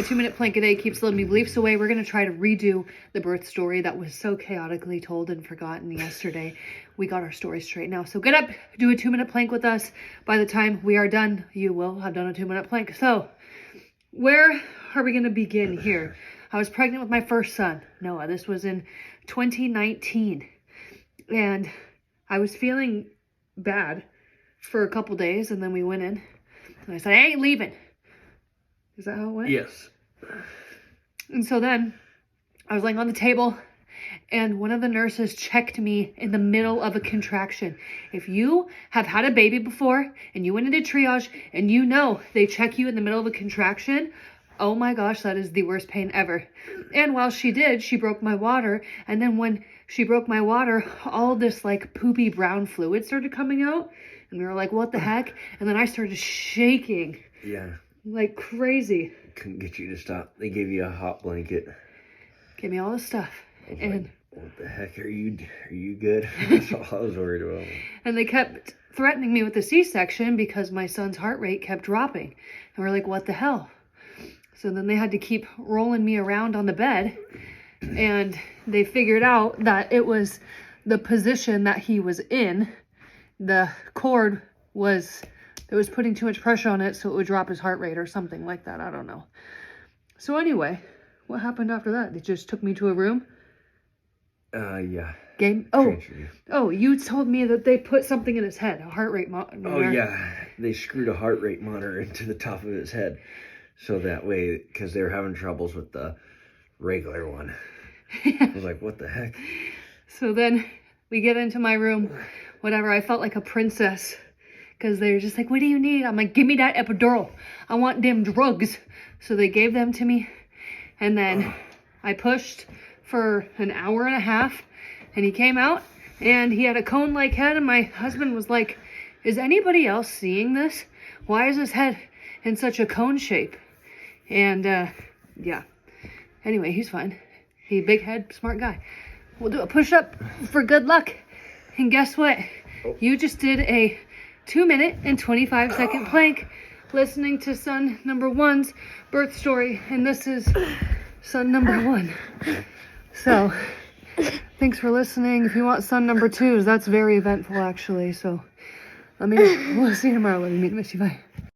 A 2-minute plank a day keeps limiting beliefs away. We're going to try to redo the birth story that was so chaotically told and forgotten yesterday. We got our story straight now. So get up, do a 2-minute plank with us. By the time we are done, you will have done a 2-minute plank. So where are we going to begin here? I was pregnant with my first son, Noah. This was in 2019. And I was feeling bad for a couple days, and then we went in. And I said, I ain't leaving. Is that how it went? Yes. And so then I was laying on the table and one of the nurses checked me in the middle of a contraction. If you have had a baby before and you went into triage and you know they check you in the middle of a contraction, oh my gosh, that is the worst pain ever. And while she did, she broke my water. And then when she broke my water, all this like poopy brown fluid started coming out. And we were like, what the heck? And then I started shaking. Yeah. Like crazy. Couldn't get you to stop. They gave you a hot blanket. Gave me all this stuff. And like, what the heck? Are you good? That's all I was worried about. And they kept threatening me with a C-section because my son's heart rate kept dropping. And we're like, what the hell? So then they had to keep rolling me around on the bed. And they figured out that it was the position that he was in. The cord was... It was putting too much pressure on it, so it would drop his heart rate or something like that. I don't know. So anyway, what happened after that? They just took me to a room? Yeah. Oh, you told me that they put something in his head, a heart rate monitor. Oh, yeah. They screwed a heart rate monitor into the top of his head. So that way, because they were having troubles with the regular one. I was like, what the heck? So then we get into my room. Whatever, I felt like a princess. Because they were just like, what do you need? I'm like, give me that epidural. I want them drugs. So they gave them to me. And then I pushed for an hour and a half. And he came out. And he had a cone-like head. And my husband was like, is anybody else seeing this? Why is his head in such a cone shape? And, yeah. Anyway, he's fine. He big head, smart guy. We'll do a push-up for good luck. And guess what? You just did a 2-minute and 25-second plank listening to son number one's birth story. And this is son number one. So thanks for listening. If you want son number two's, that's very eventful actually. So we'll see you tomorrow. Let me meet you. Bye.